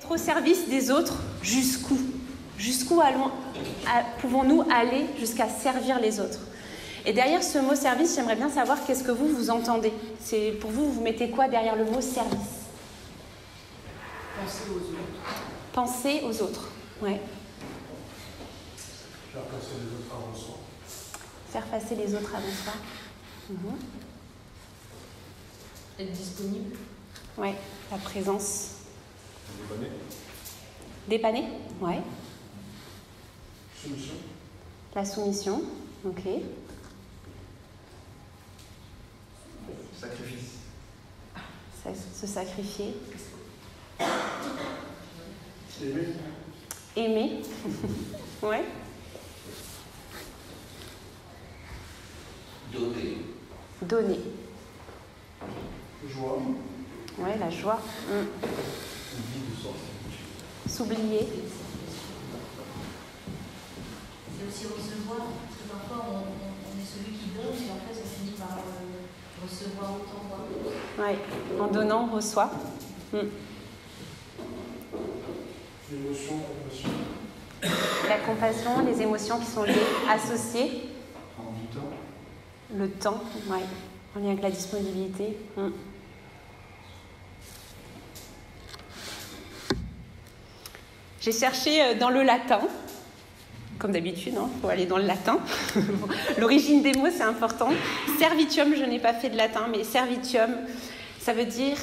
Être au service des autres, jusqu'où? Jusqu'où pouvons-nous aller jusqu'à servir les autres? Et derrière ce mot service, j'aimerais bien savoir qu'est-ce que vous entendez. Pour vous, vous mettez quoi derrière le mot service? Penser aux autres. Penser aux autres, ouais. Faire passer les autres avant soi. Faire passer les autres avant soi. Être disponible. Ouais, la présence. Dépanner. Dépanner, ouais. Soumission. La soumission, ok. Sacrifice. Se sacrifier. Aimer. Aimer, ouais. Donner. Donner, Joie. ouais, la joie. S'oublier. C'est aussi recevoir, parce que parfois on est celui qui donne et en fait on finit par recevoir autant. Ouais, en donnant, on reçoit. Émotion, compassion. La compassion, les émotions qui sont liées, associées. Prendre du temps. Le temps, ouais, en lien avec la disponibilité. J'ai cherché dans le latin, comme d'habitude, il faut aller dans le latin. L'origine des mots, c'est important. Servitium, je n'ai pas fait de latin, mais servitium, ça veut dire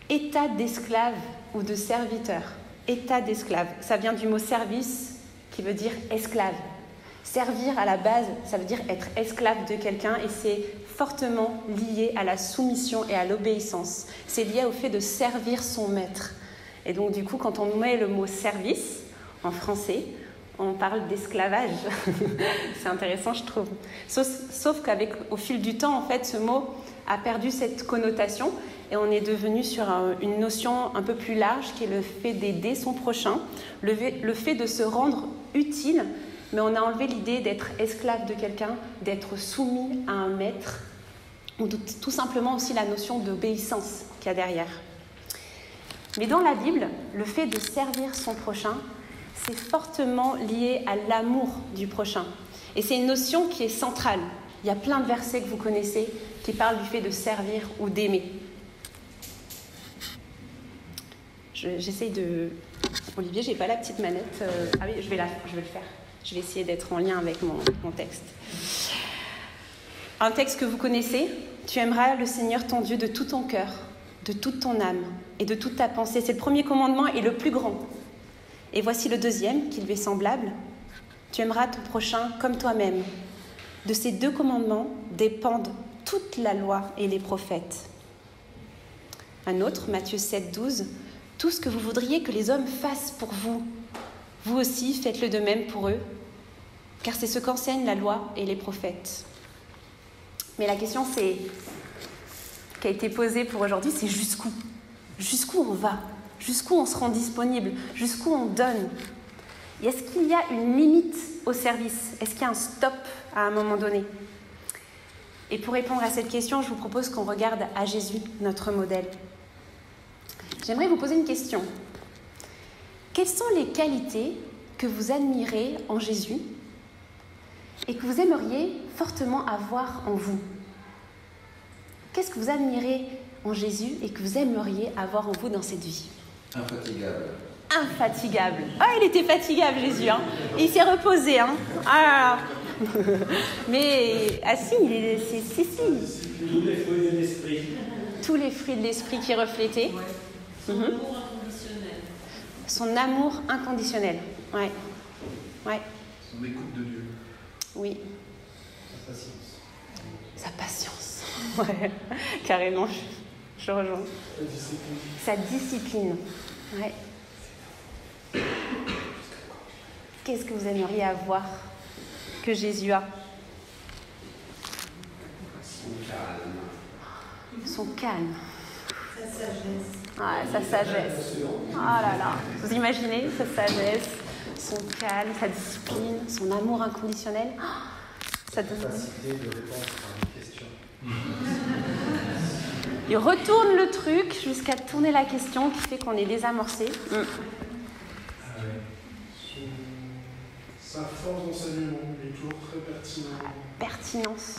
état d'esclave ou de serviteur. État d'esclave, ça vient du mot service, qui veut dire esclave. Servir, à la base, ça veut dire être esclave de quelqu'un et c'est fortement lié à la soumission et à l'obéissance. C'est lié au fait de servir son maître. Et donc, du coup, quand on met le mot « service » en français, on parle d'esclavage. C'est intéressant, je trouve. Sauf qu'au fil du temps, en fait, ce mot a perdu cette connotation et on est devenu sur une notion un peu plus large qui est le fait d'aider son prochain, le fait de se rendre utile, mais on a enlevé l'idée d'être esclave de quelqu'un, d'être soumis à un maître, ou tout simplement aussi la notion d'obéissance qu'il y a derrière. Mais dans la Bible, le fait de servir son prochain, c'est fortement lié à l'amour du prochain. Et c'est une notion qui est centrale. Il y a plein de versets que vous connaissez qui parlent du fait de servir ou d'aimer. J'essaye de... Olivier, j'ai pas la petite manette. Ah oui, je vais le faire. Je vais essayer d'être en lien avec mon texte. Un texte que vous connaissez. Tu aimeras le Seigneur ton Dieu de tout ton cœur, de toute ton âme et de toute ta pensée. C'est le premier commandement et le plus grand. Et voici le deuxième, qui lui est semblable. Tu aimeras ton prochain comme toi-même. De ces deux commandements dépendent toute la loi et les prophètes. Un autre, Matthieu 7, 12. Tout ce que vous voudriez que les hommes fassent pour vous, vous aussi faites-le de même pour eux, car c'est ce qu'enseignent la loi et les prophètes. Mais la question qui a été posée pour aujourd'hui, c'est jusqu'où? Jusqu'où on va? Jusqu'où on se rend disponible? Jusqu'où on donne? Et est-ce qu'il y a une limite au service? Est-ce qu'il y a un stop à un moment donné? Et pour répondre à cette question, je vous propose qu'on regarde à Jésus, notre modèle. J'aimerais vous poser une question. Quelles sont les qualités que vous admirez en Jésus et que vous aimeriez fortement avoir en vous? Qu'est-ce que vous admirez en Jésus et que vous aimeriez avoir en vous dans cette vie? Infatigable. Infatigable. Ah, il était fatigable, Jésus. Hein. Il s'est reposé. Hein. Ah. Mais, ah si, si. Tous les fruits de l'esprit. Tous les fruits de l'esprit qui reflétaient. Ouais. Son amour inconditionnel. Son amour inconditionnel. Ouais. Son écoute de Dieu. Oui. Sa patience. Sa patience. Ouais. Carrément, je rejoins. Sa discipline. Ouais. Qu'est-ce que vous aimeriez avoir que Jésus a? Son calme. Sa sagesse. Ah, sa sagesse. Ah là là. Vous imaginez sa sagesse, son calme, sa discipline, son amour inconditionnel. Ça donne... Capacité de répondre à une question. Il retourne le truc jusqu'à tourner la question qui fait qu'on est désamorcé. Sa force d'enseignement est toujours très pertinent. Pertinence.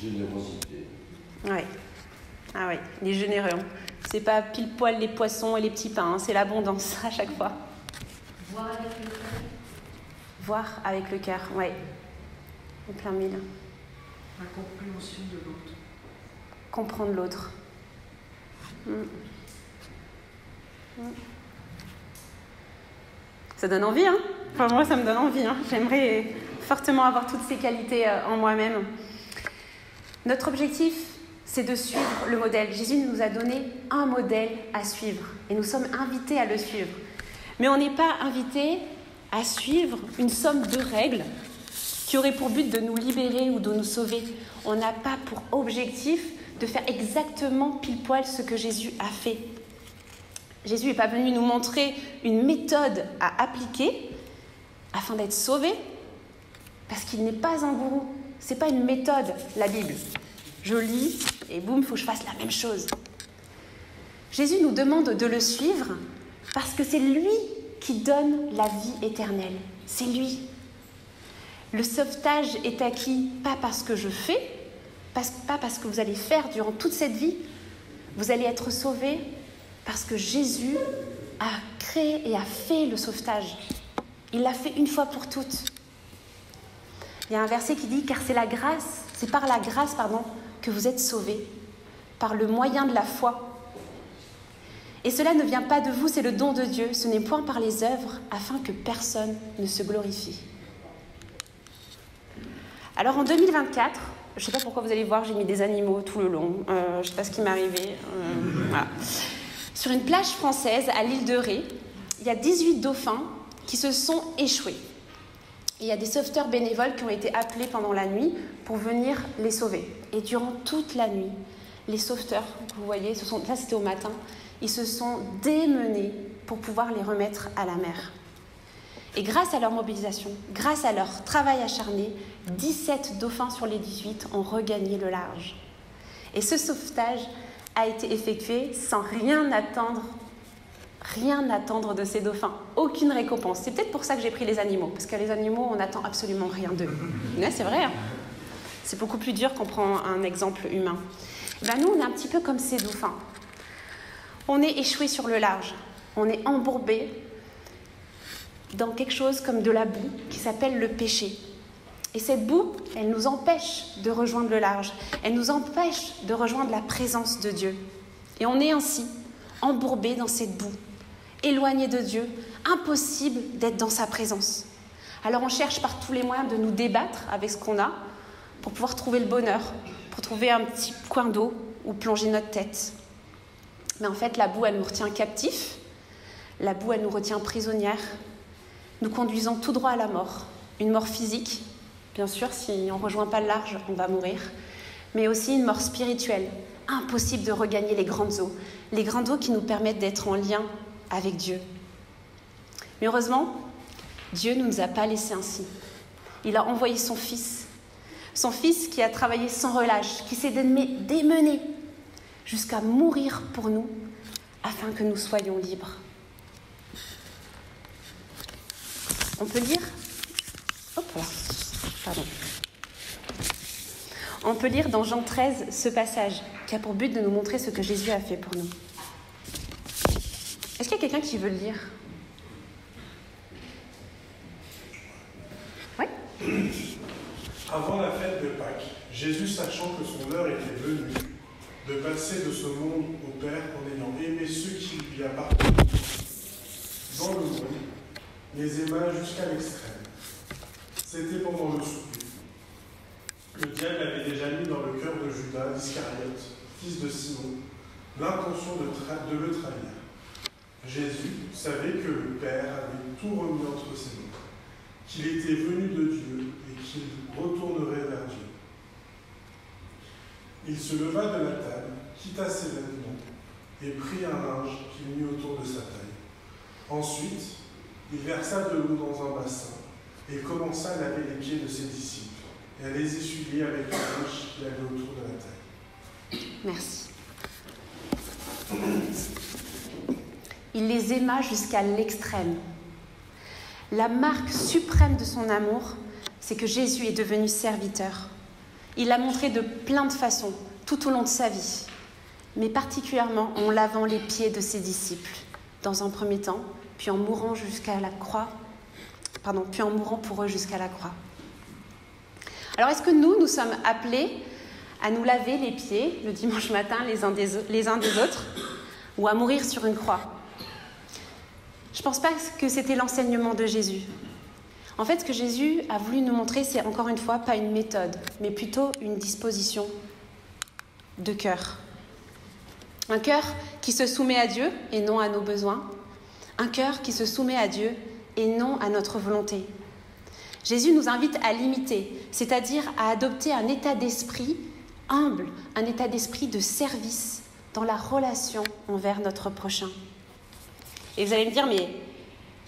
Générosité. Ouais. Ah ouais, il est généreux. Hein. C'est pas pile poil les poissons et les petits pains, hein. C'est l'abondance à chaque fois. Voir avec le cœur. Voir avec le cœur, ouais. En plein mille. La compréhension de l'autre. Comprendre l'autre. Ça donne envie, hein. Enfin, moi, ça me donne envie, hein. J'aimerais fortement avoir toutes ces qualités en moi-même. Notre objectif, c'est de suivre le modèle. Jésus nous a donné un modèle à suivre et nous sommes invités à le suivre. Mais on n'est pas invités à suivre une somme de règles qui auraient pour but de nous libérer ou de nous sauver. On n'a pas pour objectif de faire exactement pile poil ce que Jésus a fait. Jésus n'est pas venu nous montrer une méthode à appliquer afin d'être sauvé, parce qu'il n'est pas un gourou. Ce n'est pas une méthode, la Bible. Je lis et boum, il faut que je fasse la même chose. Jésus nous demande de le suivre parce que c'est lui qui donne la vie éternelle. C'est lui. Le sauvetage est acquis pas parce que je fais, pas parce que vous allez faire durant toute cette vie. Vous allez être sauvés parce que Jésus a créé et a fait le sauvetage. Il l'a fait une fois pour toutes. Il y a un verset qui dit « Car c'est par la grâce, que vous êtes sauvés, par le moyen de la foi. Et cela ne vient pas de vous, c'est le don de Dieu. Ce n'est point par les œuvres, afin que personne ne se glorifie. » Alors en 2024, je ne sais pas pourquoi vous allez voir, j'ai mis des animaux tout le long. Je ne sais pas ce qui m'est arrivé. Voilà. Sur une plage française, à l'île de Ré, il y a 18 dauphins qui se sont échoués. Et il y a des sauveteurs bénévoles qui ont été appelés pendant la nuit pour venir les sauver. Et durant toute la nuit, les sauveteurs, vous voyez, là c'était au matin, ils se sont démenés pour pouvoir les remettre à la mer. Et grâce à leur mobilisation, grâce à leur travail acharné, 17 dauphins sur les 18 ont regagné le large. Et ce sauvetage a été effectué sans rien attendre de ces dauphins. Aucune récompense. C'est peut-être pour ça que j'ai pris les animaux, parce que les animaux, on n'attend absolument rien d'eux. Mais c'est vrai, hein. C'est beaucoup plus dur qu'on prend un exemple humain. Ben nous, on est un petit peu comme ces dauphins. On est échoué sur le large. On est embourbé dans quelque chose comme de la boue qui s'appelle le péché. Et cette boue, elle nous empêche de rejoindre le large. Elle nous empêche de rejoindre la présence de Dieu. Et on est ainsi, embourbé dans cette boue, éloigné de Dieu, impossible d'être dans sa présence. Alors on cherche par tous les moyens de nous débattre avec ce qu'on a pour pouvoir trouver le bonheur, pour trouver un petit coin d'eau où plonger notre tête. Mais en fait, la boue, elle nous retient captifs. La boue, elle nous retient prisonnières, nous conduisant tout droit à la mort. Une mort physique, bien sûr, si on ne rejoint pas le large, on va mourir. Mais aussi une mort spirituelle. Impossible de regagner les grandes eaux. Les grandes eaux qui nous permettent d'être en lien avec Dieu. Mais heureusement, Dieu ne nous a pas laissés ainsi. Il a envoyé son Fils. Son Fils qui a travaillé sans relâche, qui s'est démené jusqu'à mourir pour nous, afin que nous soyons libres. On peut lire ? Hop là. Pardon. On peut lire dans Jean 13 ce passage qui a pour but de nous montrer ce que Jésus a fait pour nous. Est-ce qu'il y a quelqu'un qui veut le lire ? Oui ? Avant la fête de Pâques, Jésus, sachant que son heure était venue de passer de ce monde au Père en ayant aimé ceux qui lui appartenaient dans le monde, les aima jusqu'à l'extrême. C'était pendant le souper. Le diable avait déjà mis dans le cœur de Judas Iscariote, fils de Simon, l'intention de le trahir. Jésus savait que le Père avait tout remis entre ses mains, qu'il était venu de Dieu et qu'il retournerait vers Dieu. Il se leva de la table, quitta ses vêtements et prit un linge qu'il mit autour de sa taille. Ensuite, il versa de l'eau dans un bassin et commença à laver les pieds de ses disciples et à les essuyer avec le linge qu'il avait autour de la taille. Merci. Il les aima jusqu'à l'extrême. La marque suprême de son amour, c'est que Jésus est devenu serviteur. Il l'a montré de plein de façons, tout au long de sa vie, mais particulièrement en lavant les pieds de ses disciples, dans un premier temps, puis en mourant pour eux jusqu'à la croix. Alors, est-ce que nous sommes appelés à nous laver les pieds le dimanche matin les uns des autres, ou à mourir sur une croix? Je ne pense pas que c'était l'enseignement de Jésus. En fait, ce que Jésus a voulu nous montrer, c'est encore une fois pas une méthode, mais plutôt une disposition de cœur. Un cœur qui se soumet à Dieu et non à nos besoins. Un cœur qui se soumet à Dieu et non à notre volonté. Jésus nous invite à l'imiter, c'est-à-dire à adopter un état d'esprit humble, un état d'esprit de service dans la relation envers notre prochain. Et vous allez me dire,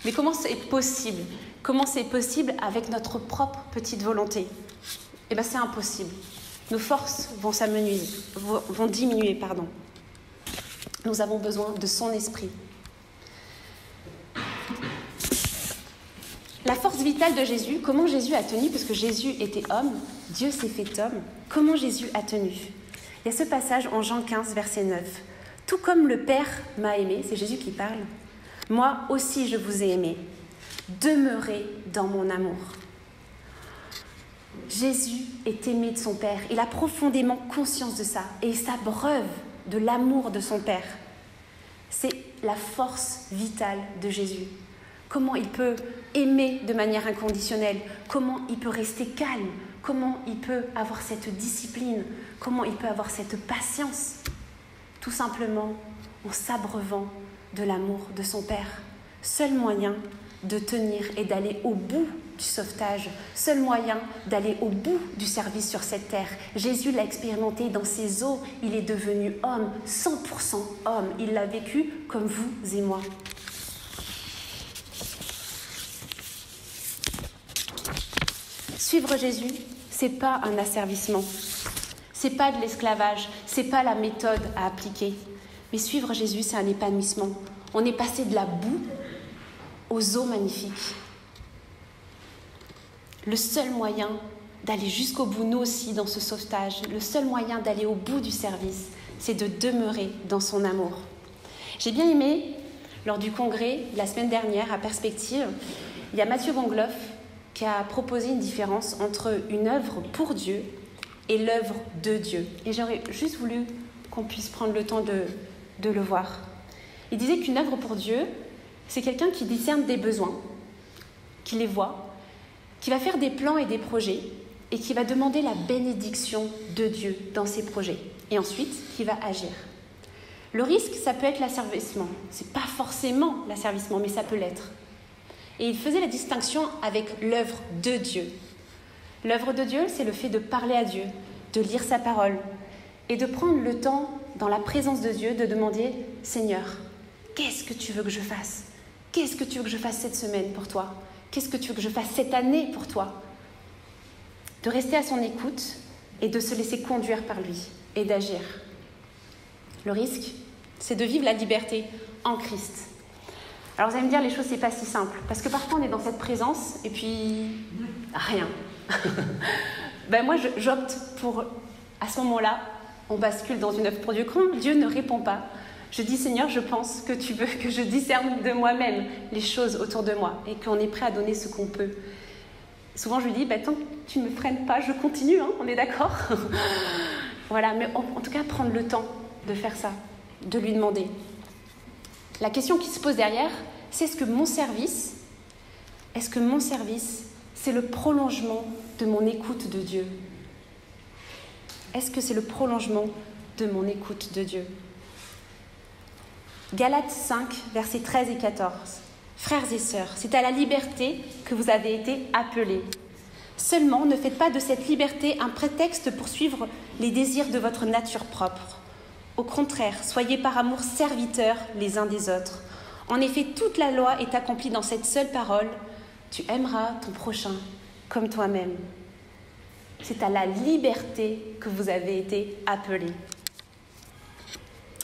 mais comment c'est possible? Comment c'est possible avec notre propre petite volonté? Eh bien, c'est impossible. Nos forces vont diminuer. Nous avons besoin de son esprit. La force vitale de Jésus, comment Jésus a tenu? Parce que Jésus était homme, Dieu s'est fait homme. Comment Jésus a tenu? Il y a ce passage en Jean 15, verset 9. « Tout comme le Père m'a aimé », c'est Jésus qui parle, « moi aussi je vous ai aimé. Demeurez dans mon amour. » Jésus est aimé de son Père. Il a profondément conscience de ça. Et il s'abreuve de l'amour de son Père. C'est la force vitale de Jésus. Comment il peut aimer de manière inconditionnelle? Comment il peut rester calme? Comment il peut avoir cette discipline? Comment il peut avoir cette patience? Tout simplement en s'abreuvant de l'amour de son Père. Seul moyen de tenir et d'aller au bout du sauvetage, seul moyen d'aller au bout du service sur cette terre. Jésus l'a expérimenté dans ses os, il est devenu homme, 100% homme. Il l'a vécu comme vous et moi. Suivre Jésus, c'est pas un asservissement, c'est pas de l'esclavage, c'est pas la méthode à appliquer. Mais suivre Jésus, c'est un épanouissement. On est passé de la boue aux eaux magnifiques. Le seul moyen d'aller jusqu'au bout, nous aussi, dans ce sauvetage, le seul moyen d'aller au bout du service, c'est de demeurer dans son amour. J'ai bien aimé, lors du congrès, la semaine dernière, à Perspective, il y a Mathieu Bangloff qui a proposé une différence entre une œuvre pour Dieu et l'œuvre de Dieu. Et j'aurais juste voulu qu'on puisse prendre le temps de le voir. Il disait qu'une œuvre pour Dieu, c'est quelqu'un qui discerne des besoins, qui les voit, qui va faire des plans et des projets et qui va demander la bénédiction de Dieu dans ses projets. Et ensuite, qui va agir. Le risque, ça peut être l'asservissement. Ce n'est pas forcément l'asservissement, mais ça peut l'être. Et il faisait la distinction avec l'œuvre de Dieu. L'œuvre de Dieu, c'est le fait de parler à Dieu, de lire sa parole et de prendre le temps, dans la présence de Dieu, de demander « Seigneur, qu'est-ce que tu veux que je fasse? Qu'est-ce que tu veux que je fasse cette semaine pour toi? Qu'est-ce que tu veux que je fasse cette année pour toi ?» De rester à son écoute et de se laisser conduire par lui et d'agir. Le risque, c'est de vivre la liberté en Christ. Alors vous allez me dire, les choses, c'est pas si simple. Parce que parfois, on est dans cette présence et puis rien. Moi, j'opte pour, à ce moment-là, on bascule dans une œuvre pour Dieu. Quand Dieu ne répond pas, je dis, Seigneur, je pense que tu veux que je discerne de moi-même les choses autour de moi et qu'on est prêt à donner ce qu'on peut. Souvent, je lui dis, tant que tu ne me freines pas, je continue, on est d'accord? Voilà, mais en tout cas, prendre le temps de faire ça, de lui demander. La question qui se pose derrière, c'est est-ce que mon service, c'est le prolongement de mon écoute de Dieu? Est-ce que c'est le prolongement de mon écoute de Dieu? Galates 5, versets 13 et 14. Frères et sœurs, c'est à la liberté que vous avez été appelés. Seulement, ne faites pas de cette liberté un prétexte pour suivre les désirs de votre nature propre. Au contraire, soyez par amour serviteurs les uns des autres. En effet, toute la loi est accomplie dans cette seule parole. Tu aimeras ton prochain comme toi-même. c'est à la liberté que vous avez été appelés.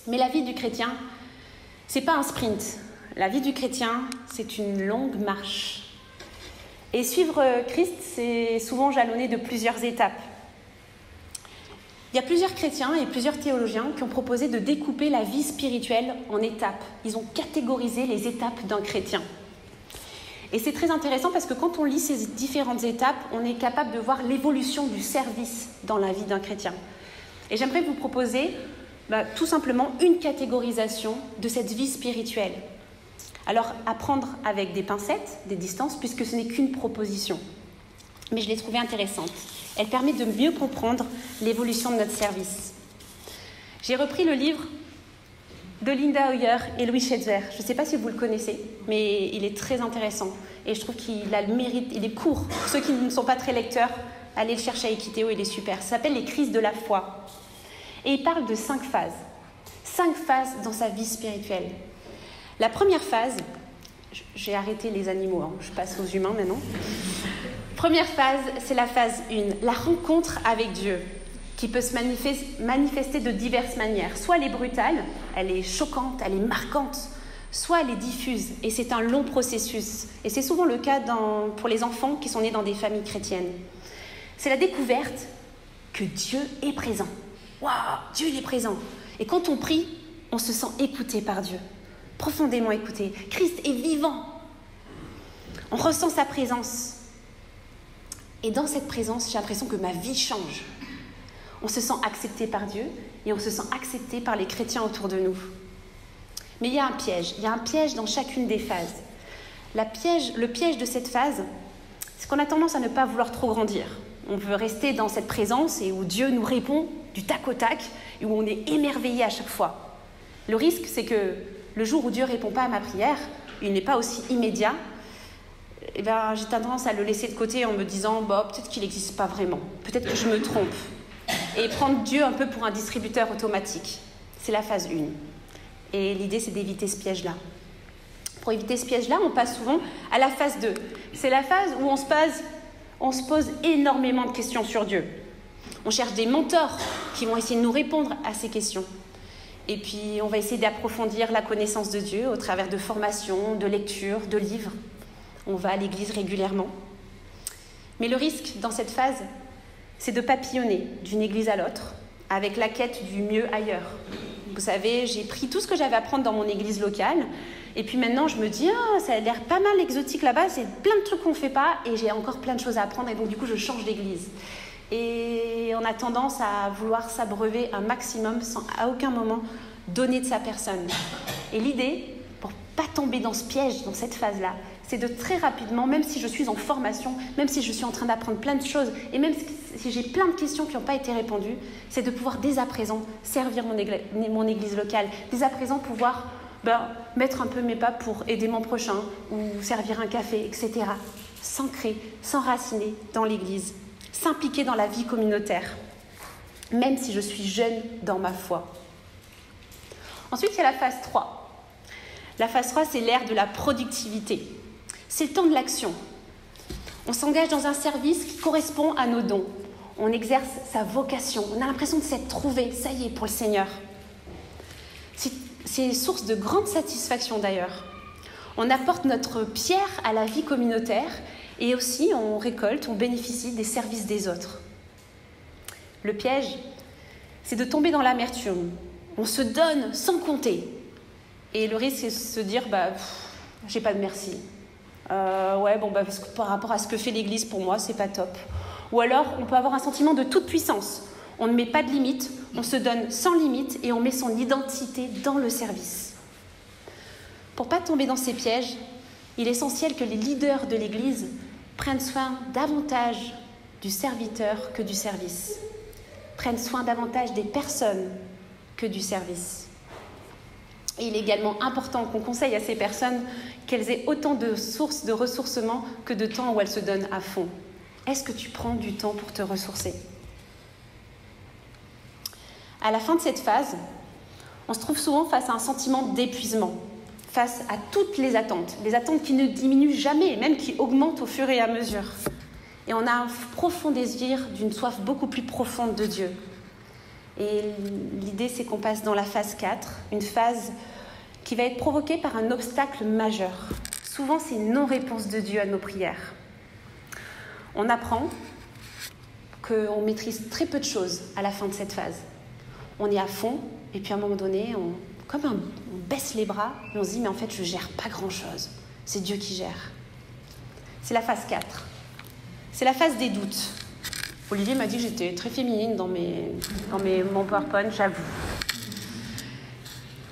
Mais la vie du chrétien, c'est pas un sprint. La vie du chrétien, c'est une longue marche. Et suivre Christ, c'est souvent jalonné de plusieurs étapes. Il y a plusieurs chrétiens et plusieurs théologiens qui ont proposé de découper la vie spirituelle en étapes. Ils ont catégorisé les étapes d'un chrétien. Et c'est très intéressant parce que quand on lit ces différentes étapes, on est capable de voir l'évolution du service dans la vie d'un chrétien. Et j'aimerais vous proposer tout simplement une catégorisation de cette vie spirituelle. Alors, à prendre avec des pincettes, des distances, puisque ce n'est qu'une proposition. Mais je l'ai trouvée intéressante. Elle permet de mieux comprendre l'évolution de notre service. J'ai repris le livre de Linda Hoyer et Louis Schetzer. Je ne sais pas si vous le connaissez, mais il est très intéressant. Et je trouve qu'il a le mérite, il est court. Pour ceux qui ne sont pas très lecteurs, allez le chercher à Equiteo, il est super. Ça s'appelle « Les crises de la foi ». Et il parle de 5 phases. 5 phases dans sa vie spirituelle. La première phase, j'ai arrêté les animaux, hein, je passe aux humains maintenant. Première phase, c'est la phase 1, la rencontre avec Dieu, qui peut se manifester de diverses manières. Soit elle est brutale, elle est choquante, elle est marquante, soit elle est diffuse, et c'est un long processus. Et c'est souvent le cas pour les enfants qui sont nés dans des familles chrétiennes. C'est la découverte que Dieu est présent. Waouh, Dieu il est présent. Et quand on prie, on se sent écouté par Dieu, profondément écouté. Christ est vivant. On ressent sa présence. Et dans cette présence, j'ai l'impression que ma vie change. On se sent accepté par Dieu et on se sent accepté par les chrétiens autour de nous. Mais il y a un piège. Il y a un piège dans chacune des phases. Le piège de cette phase, c'est qu'on a tendance à ne pas vouloir trop grandir. On veut rester dans cette présence et où Dieu nous répond du tac au tac et où on est émerveillé à chaque fois. Le risque, c'est que le jour où Dieu ne répond pas à ma prière, il n'est pas aussi immédiat, eh bien, j'ai tendance à le laisser de côté en me disant peut-être qu'il n'existe pas vraiment, peut-être que je me trompe. Et prendre Dieu un peu pour un distributeur automatique. C'est la phase 1. Et l'idée, c'est d'éviter ce piège-là. Pour éviter ce piège-là, on passe souvent à la phase 2. C'est la phase où on se pose énormément de questions sur Dieu. On cherche des mentors qui vont essayer de nous répondre à ces questions. Et puis, on va essayer d'approfondir la connaissance de Dieu au travers de formations, de lectures, de livres. On va à l'église régulièrement. Mais le risque dans cette phase, c'est de papillonner d'une église à l'autre avec la quête du mieux ailleurs. Vous savez, j'ai pris tout ce que j'avais à prendre dans mon église locale et puis maintenant je me dis ça a l'air pas mal exotique là-bas, c'est plein de trucs qu'on ne fait pas et j'ai encore plein de choses à apprendre et donc du coup je change d'église. Et on a tendance à vouloir s'abreuver un maximum sans à aucun moment donner de sa personne. Et l'idée, pour pas tomber dans ce piège, dans cette phase-là, c'est de très rapidement, même si je suis en formation, même si je suis en train d'apprendre plein de choses, et même si j'ai plein de questions qui n'ont pas été répondues, c'est de pouvoir dès à présent servir mon église locale, dès à présent pouvoir mettre un peu mes pas pour aider mon prochain, ou servir un café, etc. S'ancrer, s'enraciner dans l'église, s'impliquer dans la vie communautaire, même si je suis jeune dans ma foi. Ensuite, il y a la phase 3. La phase 3, c'est l'ère de la productivité. C'est le temps de l'action. On s'engage dans un service qui correspond à nos dons. On exerce sa vocation. On a l'impression de s'être trouvé, ça y est, pour le Seigneur. C'est source de grande satisfaction d'ailleurs. On apporte notre pierre à la vie communautaire et aussi on récolte, on bénéficie des services des autres. Le piège, c'est de tomber dans l'amertume. On se donne sans compter. Et le risque, c'est de se dire, j'ai pas de merci. Parce que par rapport à ce que fait l'Église pour moi, c'est pas top. Ou alors, on peut avoir un sentiment de toute puissance. On ne met pas de limite, on se donne sans limite et on met son identité dans le service. Pour pas tomber dans ces pièges, il est essentiel que les leaders de l'Église prennent soin davantage du serviteur que du service. Prennent soin davantage des personnes que du service. Et il est également important qu'on conseille à ces personnes qu'elles aient autant de sources de ressourcement que de temps où elles se donnent à fond. Est-ce que tu prends du temps pour te ressourcer ? À la fin de cette phase, on se trouve souvent face à un sentiment d'épuisement, face à toutes les attentes qui ne diminuent jamais, même qui augmentent au fur et à mesure. Et on a un profond désir d'une soif beaucoup plus profonde de Dieu. Et l'idée, c'est qu'on passe dans la phase 4, une phase qui va être provoquée par un obstacle majeur. Souvent, c'est une non-réponse de Dieu à nos prières. On apprend qu'on maîtrise très peu de choses à la fin de cette phase. On est à fond, et puis à un moment donné, on baisse les bras, et on se dit, mais en fait, je ne gère pas grand-chose. C'est Dieu qui gère. C'est la phase 4. C'est la phase des doutes. Olivier m'a dit que j'étais très féminine dans mon PowerPoint, j'avoue.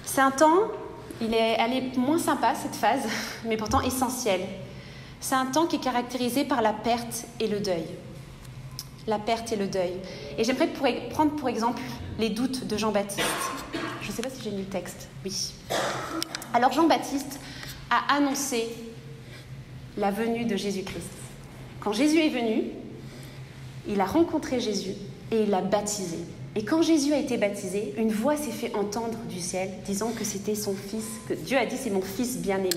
C'est un temps, elle est moins sympa cette phase, mais pourtant essentielle. C'est un temps qui est caractérisé par la perte et le deuil. La perte et le deuil. Et j'aimerais prendre pour exemple les doutes de Jean-Baptiste. Je ne sais pas si j'ai lu le texte. Oui. Alors Jean-Baptiste a annoncé la venue de Jésus-Christ. Quand Jésus est venu, il a rencontré Jésus et il l'a baptisé. Et quand Jésus a été baptisé, une voix s'est fait entendre du ciel disant que c'était son fils, que Dieu a dit c'est mon fils bien-aimé.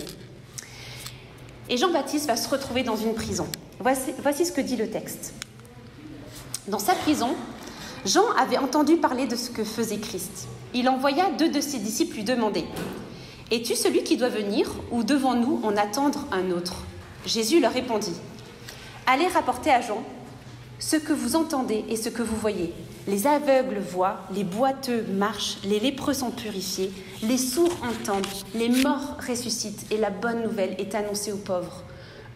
Et Jean-Baptiste va se retrouver dans une prison. Voici ce que dit le texte. Dans sa prison, Jean avait entendu parler de ce que faisait Christ. Il envoya 2 de ses disciples lui demander « Es-tu celui qui doit venir ou devons-nous en attendre un autre ?» Jésus leur répondit « Allez rapporter à Jean ce que vous entendez et ce que vous voyez. Les aveugles voient, les boiteux marchent, les lépreux sont purifiés, les sourds entendent, les morts ressuscitent et la bonne nouvelle est annoncée aux pauvres.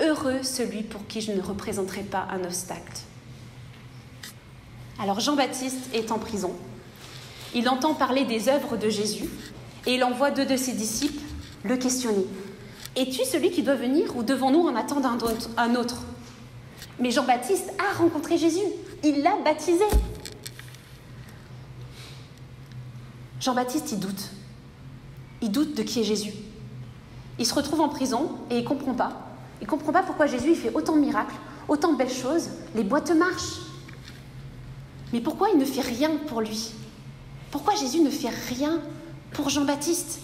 Heureux celui pour qui je ne représenterai pas un obstacle. » Alors Jean-Baptiste est en prison. Il entend parler des œuvres de Jésus et il envoie 2 de ses disciples le questionner. « Es-tu celui qui doit venir ou devons-nous en attendre un autre ?» Mais Jean-Baptiste a rencontré Jésus. Il l'a baptisé. Jean-Baptiste, il doute. Il doute de qui est Jésus. Il se retrouve en prison et il ne comprend pas. Il ne comprend pas pourquoi Jésus il fait autant de miracles, autant de belles choses. Les boiteux marchent. Mais pourquoi il ne fait rien pour lui? Pourquoi Jésus ne fait rien pour Jean-Baptiste?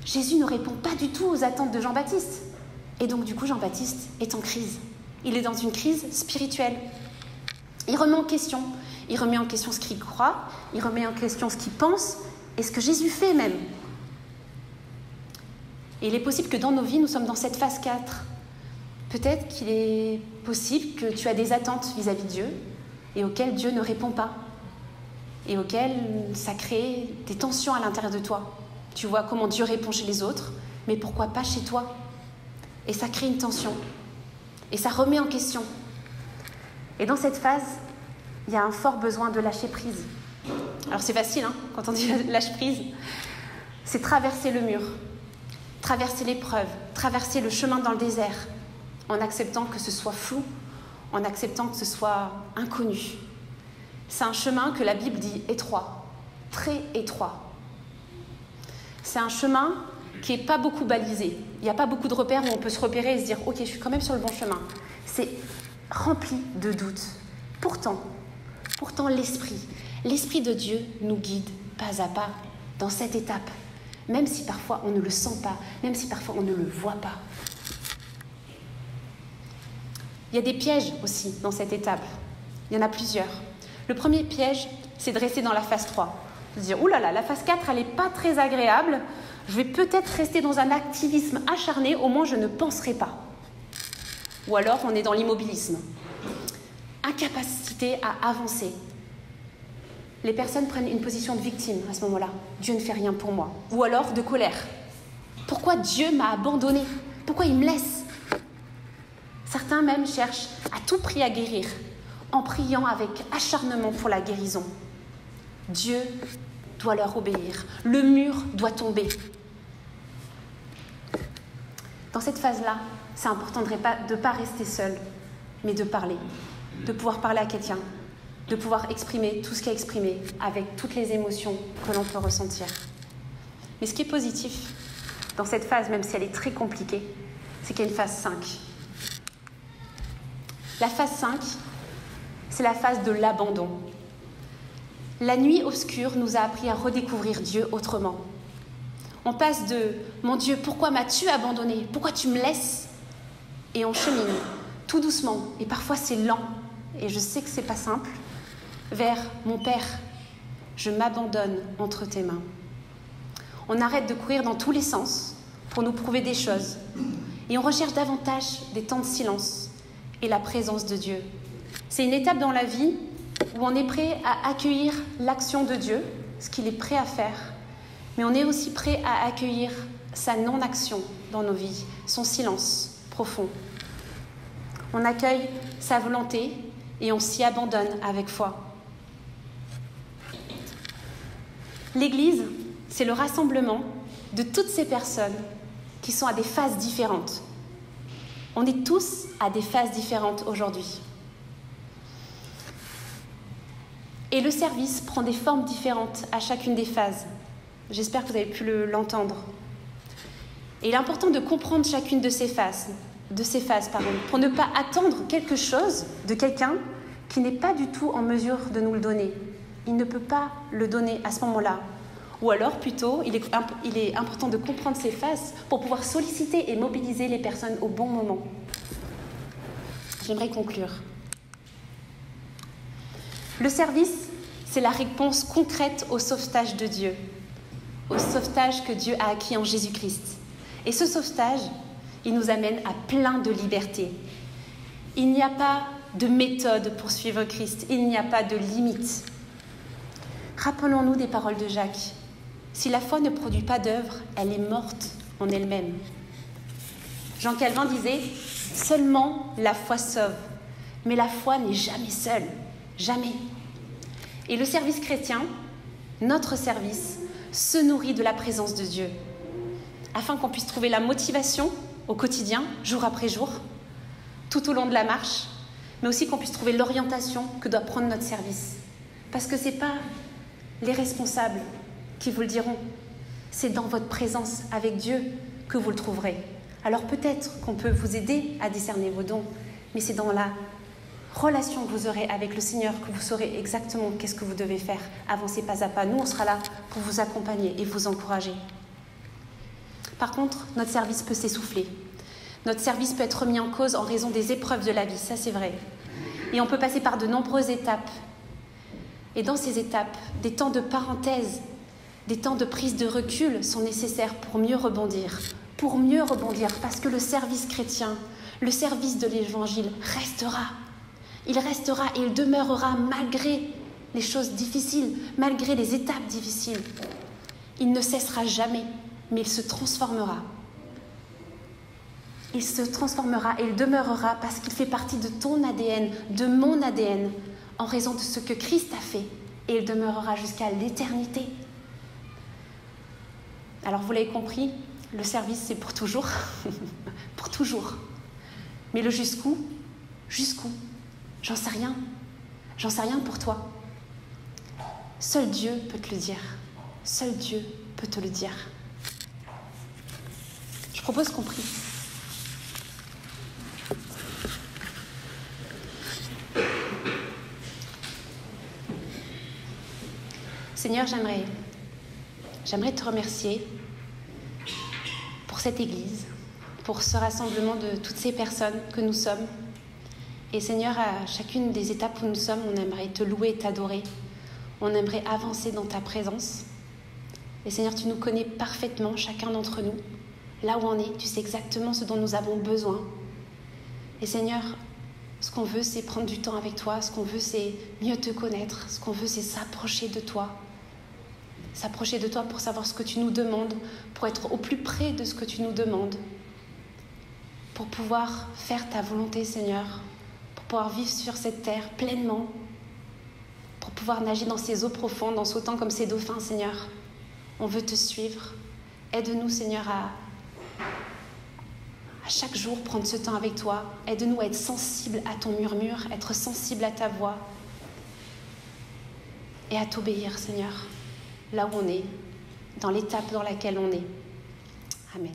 Jésus ne répond pas du tout aux attentes de Jean-Baptiste. Et donc, du coup, Jean-Baptiste est en crise. Il est dans une crise spirituelle. Il remet en question. Il remet en question ce qu'il croit. Il remet en question ce qu'il pense et ce que Jésus fait même. Et il est possible que dans nos vies, nous sommes dans cette phase 4. Peut-être qu'il est possible que tu as des attentes vis-à-vis de Dieu et auxquelles Dieu ne répond pas. Et auxquelles ça crée des tensions à l'intérieur de toi. Tu vois comment Dieu répond chez les autres, mais pourquoi pas chez toi? Et ça crée une tension. Et ça remet en question. Et dans cette phase, il y a un fort besoin de lâcher prise. Alors c'est facile, hein, quand on dit lâche prise. C'est traverser le mur, traverser l'épreuve, traverser le chemin dans le désert, en acceptant que ce soit flou, en acceptant que ce soit inconnu. C'est un chemin que la Bible dit étroit, très étroit. C'est un chemin qui n'est pas beaucoup balisé. Il n'y a pas beaucoup de repères où on peut se repérer et se dire « Ok, je suis quand même sur le bon chemin ». C'est rempli de doutes. Pourtant, l'Esprit de Dieu nous guide pas à pas dans cette étape, même si parfois on ne le sent pas, même si parfois on ne le voit pas. Il y a des pièges aussi dans cette étape. Il y en a plusieurs. Le premier piège, c'est de rester dans la phase 3. De se dire « Ouh là là, la phase 4, elle n'est pas très agréable. Je vais peut-être rester dans un activisme acharné, au moins je ne penserai pas. » Ou alors on est dans l'immobilisme. Incapacité à avancer. Les personnes prennent une position de victime à ce moment-là. Dieu ne fait rien pour moi. Ou alors de colère. Pourquoi Dieu m'a abandonné? Pourquoi il me laisse? Certains même cherchent à tout prix à guérir, en priant avec acharnement pour la guérison. Dieu doit leur obéir. Le mur doit tomber. Dans cette phase-là, c'est important de ne pas rester seul, mais de parler. De pouvoir parler à quelqu'un. De pouvoir exprimer tout ce qu'il y a exprimé avec toutes les émotions que l'on peut ressentir. Mais ce qui est positif dans cette phase, même si elle est très compliquée, c'est qu'il y a une phase 5. La phase 5, c'est la phase de l'abandon. La nuit obscure nous a appris à redécouvrir Dieu autrement. On passe de « Mon Dieu, pourquoi m'as-tu abandonné? Pourquoi tu me laisses ?» Et on chemine tout doucement, et parfois c'est lent, et je sais que c'est pas simple, vers mon Père, je m'abandonne entre tes mains. On arrête de courir dans tous les sens pour nous prouver des choses, et on recherche davantage des temps de silence et la présence de Dieu. C'est une étape dans la vie où on est prêt à accueillir l'action de Dieu, ce qu'il est prêt à faire, mais on est aussi prêt à accueillir sa non-action dans nos vies, son silence profond. On accueille sa volonté et on s'y abandonne avec foi. L'Église, c'est le rassemblement de toutes ces personnes qui sont à des phases différentes. On est tous à des phases différentes aujourd'hui. Et le service prend des formes différentes à chacune des phases. J'espère que vous avez pu l'entendre. Et il est important de comprendre chacune de ces phases, pour ne pas attendre quelque chose de quelqu'un qui n'est pas du tout en mesure de nous le donner. Il ne peut pas le donner à ce moment-là. Ou alors, plutôt, il est important de comprendre ces phases pour pouvoir solliciter et mobiliser les personnes au bon moment. J'aimerais conclure. Le service, c'est la réponse concrète au sauvetage de Dieu, au sauvetage que Dieu a acquis en Jésus-Christ. Et ce sauvetage, il nous amène à plein de liberté. Il n'y a pas de méthode pour suivre Christ, il n'y a pas de limite. Rappelons-nous des paroles de Jacques. Si la foi ne produit pas d'œuvre, elle est morte en elle-même. Jean Calvin disait « Seulement la foi sauve ». Mais la foi n'est jamais seule, jamais. Et le service chrétien, notre service, se nourrit de la présence de Dieu, afin qu'on puisse trouver la motivation au quotidien, jour après jour, tout au long de la marche, mais aussi qu'on puisse trouver l'orientation que doit prendre notre service. Parce que ce n'est pas les responsables qui vous le diront, c'est dans votre présence avec Dieu que vous le trouverez. Alors peut-être qu'on peut vous aider à discerner vos dons, mais c'est dans la relation que vous aurez avec le Seigneur que vous saurez exactement qu'est-ce que vous devez faire. Avancez pas à pas. Nous, on sera là pour vous accompagner et vous encourager. Par contre, notre service peut s'essouffler. Notre service peut être remis en cause en raison des épreuves de la vie, ça c'est vrai. Et on peut passer par de nombreuses étapes. Et dans ces étapes, des temps de parenthèse, des temps de prise de recul sont nécessaires pour mieux rebondir. Pour mieux rebondir, parce que le service chrétien, le service de l'Évangile restera. Il restera et il demeurera malgré les choses difficiles, malgré les étapes difficiles. Il ne cessera jamais, mais il se transformera. Il se transformera et il demeurera parce qu'il fait partie de ton ADN, de mon ADN, en raison de ce que Christ a fait. Et il demeurera jusqu'à l'éternité. Alors vous l'avez compris, le service c'est pour toujours, pour toujours. Mais le jusqu'où? Jusqu'où? J'en sais rien. J'en sais rien pour toi. Seul Dieu peut te le dire. Seul Dieu peut te le dire. Je propose qu'on prie. Seigneur, j'aimerais te remercier pour cette Église, pour ce rassemblement de toutes ces personnes que nous sommes. Et Seigneur, à chacune des étapes où nous sommes, on aimerait te louer et t'adorer. On aimerait avancer dans ta présence. Et Seigneur, tu nous connais parfaitement, chacun d'entre nous. Là où on est, tu sais exactement ce dont nous avons besoin. Et Seigneur, ce qu'on veut, c'est prendre du temps avec toi. Ce qu'on veut, c'est mieux te connaître. Ce qu'on veut, c'est s'approcher de toi. S'approcher de toi pour savoir ce que tu nous demandes, pour être au plus près de ce que tu nous demandes, pour pouvoir faire ta volonté, Seigneur, pour pouvoir vivre sur cette terre pleinement, pour pouvoir nager dans ces eaux profondes en sautant comme ces dauphins, Seigneur. On veut te suivre. Aide-nous, Seigneur, à chaque jour prendre ce temps avec toi. Aide-nous à être sensibles à ton murmure, être sensibles à ta voix et à t'obéir, Seigneur, là où on est, dans l'étape dans laquelle on est. Amen.